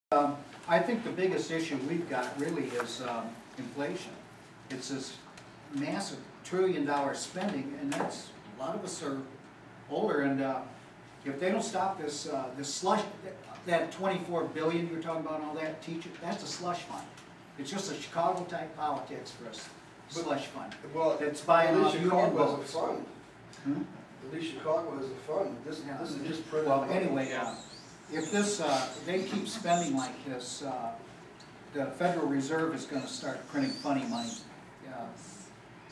I think the biggest issue we've got really is inflation. It's this massive $1 trillion spending, and that's, a lot of us are older, and if they don't stop this, this slush, that 24 billion you're talking about and all that, teacher, that's a slush fund. It's just a Chicago type politics for us, slush fund. Well, it's buying off union votes. Fund. At least Chicago has a fund. This is just printed. Well, anyway, if this, they keep spending like this, the Federal Reserve is going to start printing funny money.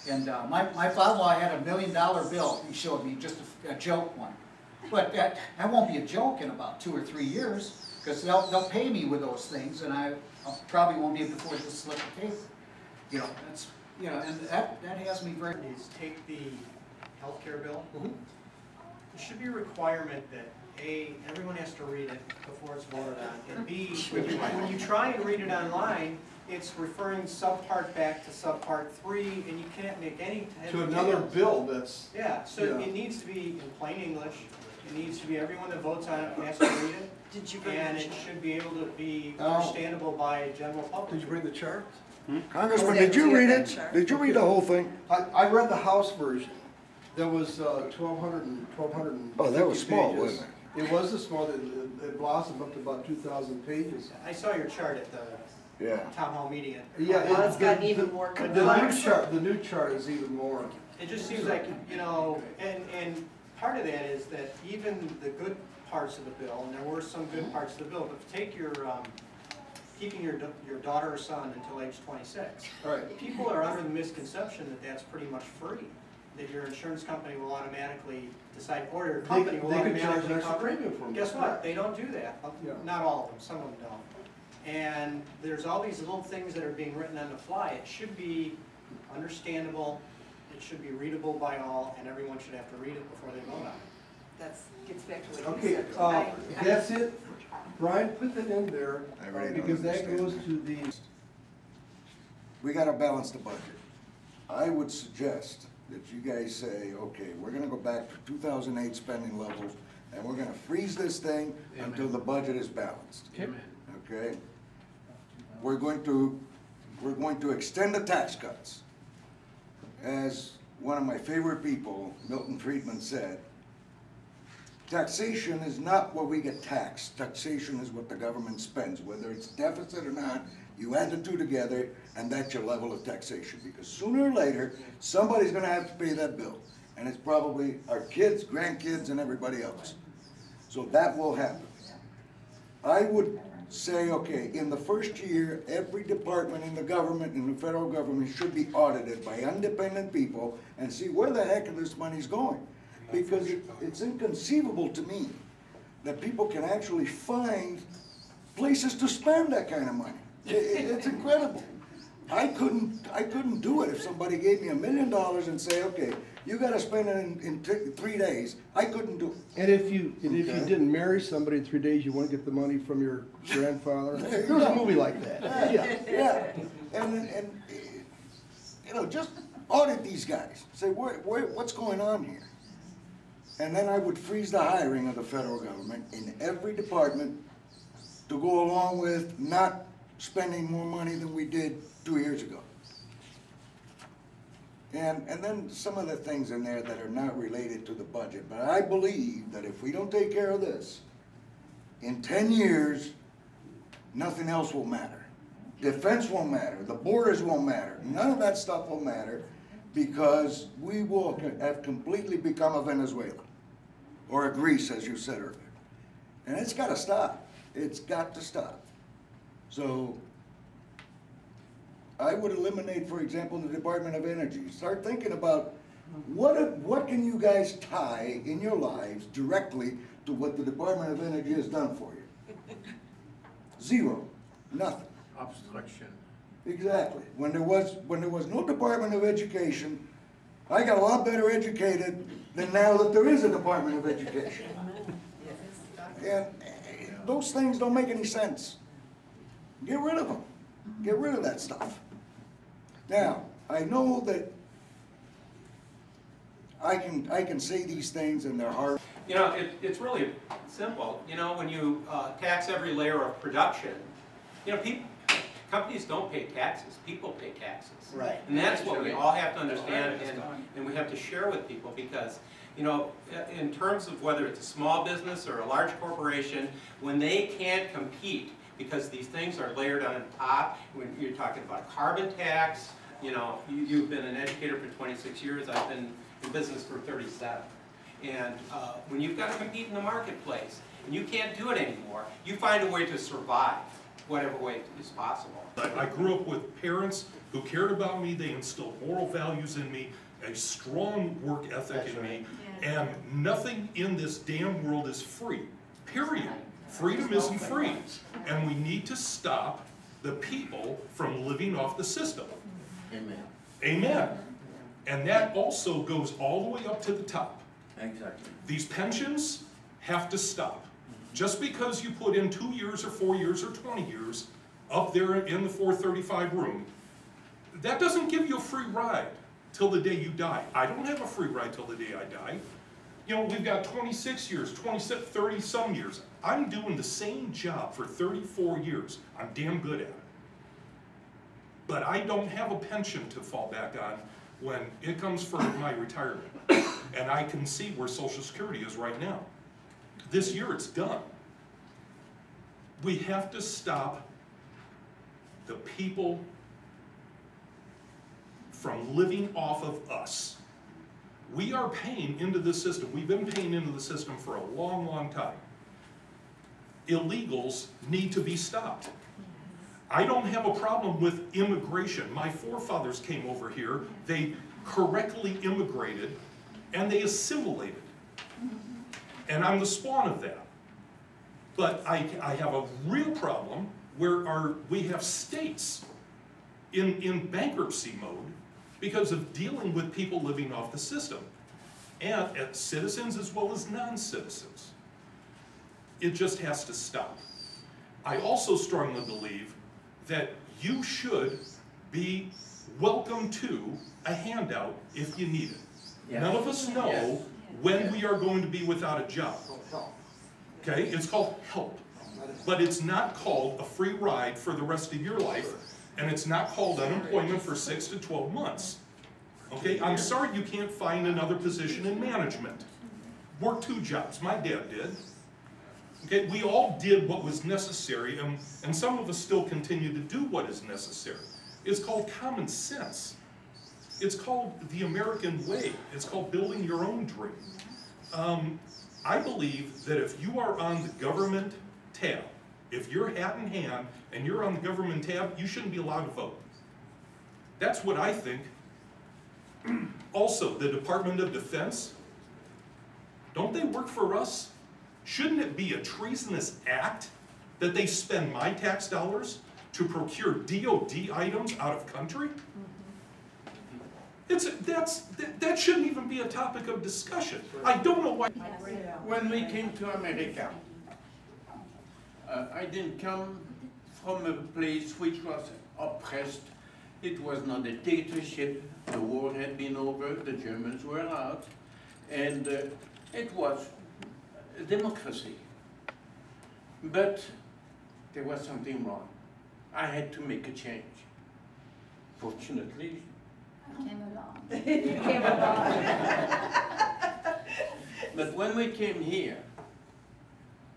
And my father-in-law had $1 million bill. He showed me just a joke one. But that won't be a joke in about 2 or 3 years, because they'll pay me with those things, and I probably won't be able to afford to slip of paper. You know, that's, you know, and that has me very. Take the healthcare bill. There should be a requirement that A, everyone has to read it before it's voted on, and B, when you try and read it online, it's referring subpart back to subpart 3, and you can't make any to another bill that's. Yeah, so it needs to be in plain English. It needs to be, everyone that votes on it has to read it. Did you bring and it should be able to be understandable by general public. Did you bring the chart? Congressman, did you read it? Did you read the whole thing? I read the House version. There was 1,200. Oh, that was small, wasn't it? It was a small. It blossomed up to about 2,000 pages. I saw your chart at the town hall meeting. Yeah, well, it's gotten even more complex. The new chart is even more. It just seems like, you know, and part of that is that even the good parts of the bill, and there were some good parts of the bill, but take your keeping your daughter or son until age 26. Right. People are under the misconception that that's pretty much free, that your insurance company will automatically decide, or your company will automatically cover it. Guess what? They don't do that. Yeah. Not all of them. Some of them don't. And there's all these little things that are being written on the fly. It should be understandable. It should be readable by all, and everyone should have to read it before they vote on it. That gets back to what you Okay, said. that's it. Brian, put that in there because that goes to the. We got to balance the budget. I would suggest that you guys say, okay, we're going to go back to 2008 spending levels, and we're going to freeze this thing until the budget is balanced. Amen. Okay. We're going to extend the tax cuts. As one of my favorite people, Milton Friedman, said, taxation is not what we get taxed. Taxation is what the government spends. Whether it's deficit or not, you add the two together, and that's your level of taxation. Because sooner or later, somebody's going to have to pay that bill. And it's probably our kids, grandkids, and everybody else. So that will happen. I would say, okay, in the first year, every department in the government, in the federal government, should be audited by independent people and see where the heck this money's going. Because it's inconceivable to me that people can actually find places to spend that kind of money. It's incredible. I couldn't do it if somebody gave me $1 million and say, okay, you got to spend it in 3 days. I couldn't do it. And if you didn't marry somebody in 3 days, you want to get the money from your grandfather. There was a movie like that. Yeah. And you know, just audit these guys. Say what's going on here. And then I would freeze the hiring of the federal government in every department to go along with not spending more money than we did 2 years ago. And then some of the things in there that are not related to the budget. But I believe that if we don't take care of this, in 10 years, nothing else will matter. Defense won't matter. The borders won't matter. None of that stuff will matter because we will have completely become a Venezuela or a Greece, as you said earlier. And it's got to stop. It's got to stop. So I would eliminate, for example, the Department of Energy. Start thinking about what can you guys tie in your lives directly to what the Department of Energy has done for you? Zero. Nothing. Obstruction. Exactly. When there was no Department of Education, I got a lot better educated than now that there is a Department of Education. And those things don't make any sense. Get rid of them. Get rid of that stuff. Now, I know that I can say these things and they're hard. You know, it's really simple. You know, when you tax every layer of production, you know, companies don't pay taxes, people pay taxes. Right. And that's what we all have to understand, and we have to share with people, because, you know, in terms of whether it's a small business or a large corporation, when they can't compete because these things are layered on top, when you're talking about carbon tax, you know, you've been an educator for 26 years, I've been in business for 37. And when you've got to compete in the marketplace, and you can't do it anymore, you find a way to survive, whatever way is possible. I grew up with parents who cared about me, they instilled moral values in me, a strong work ethic in me, and nothing in this damn world is free, period. Freedom isn't free, and we need to stop the people from living off the system. Amen. Amen. And that also goes all the way up to the top. Exactly. These pensions have to stop. Just because you put in 2 years or 4 years or 20 years up there in the 435 room, that doesn't give you a free ride till the day you die. I don't have a free ride till the day I die. You know, we've got 26 years, 30 some years. I'm doing the same job for 34 years. I'm damn good at it. But I don't have a pension to fall back on when it comes for my retirement. And I can see where Social Security is right now. This year it's done. We have to stop the people from living off of us. We are paying into the system. We've been paying into the system for a long, long time. Illegals need to be stopped. I don't have a problem with immigration. My forefathers came over here, they correctly immigrated, and they assimilated. And I'm the spawn of that. But I have a real problem where we have states in bankruptcy mode because of dealing with people living off the system, and citizens as well as non-citizens. It just has to stop. I also strongly believe that you should be welcome to a handout if you need it. Yes. None of us know when we are going to be without a job. Okay, it's called help. But it's not called a free ride for the rest of your life, and it's not called unemployment for 6 to 12 months. Okay, I'm sorry you can't find another position in management. Work 2 jobs, my dad did. Okay, we all did what was necessary, and some of us still continue to do what is necessary. It's called common sense. It's called the American way. It's called building your own dream. I believe that if you are on the government tab, if you're hat in hand and you're on the government tab, you shouldn't be allowed to vote. That's what I think. Also, the Department of Defense, don't they work for us? Shouldn't it be a treasonous act that they spend my tax dollars to procure DOD items out of country? That shouldn't even be a topic of discussion. I don't know why. When we came to America, I didn't come from a place which was oppressed. It was not a dictatorship. The war had been over, the Germans were out, and it was a democracy. But there was something wrong. I had to make a change. Fortunately, Came along. You came along. but when we came here,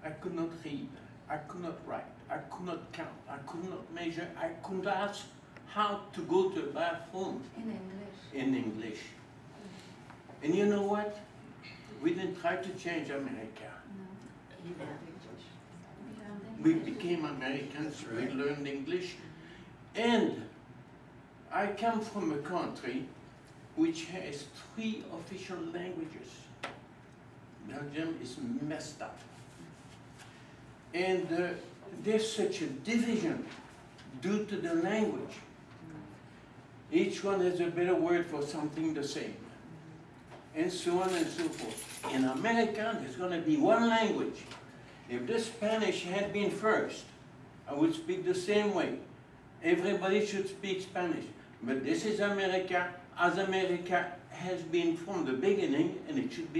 I could not read, I could not write, I could not count, I could not measure, I couldn't ask how to go to the bathroom In English. in English. And you know what? We didn't try to change America. No. We became Americans, we learned English, and I come from a country which has 3 official languages. Belgium is messed up. And there's such a division due to the language. Each one has a better word for something the same. And so on and so forth. In America, there's going to be one language. If the Spanish had been first, I would speak the same way. Everybody should speak Spanish. But this is America. As America, has been from the beginning, and it should be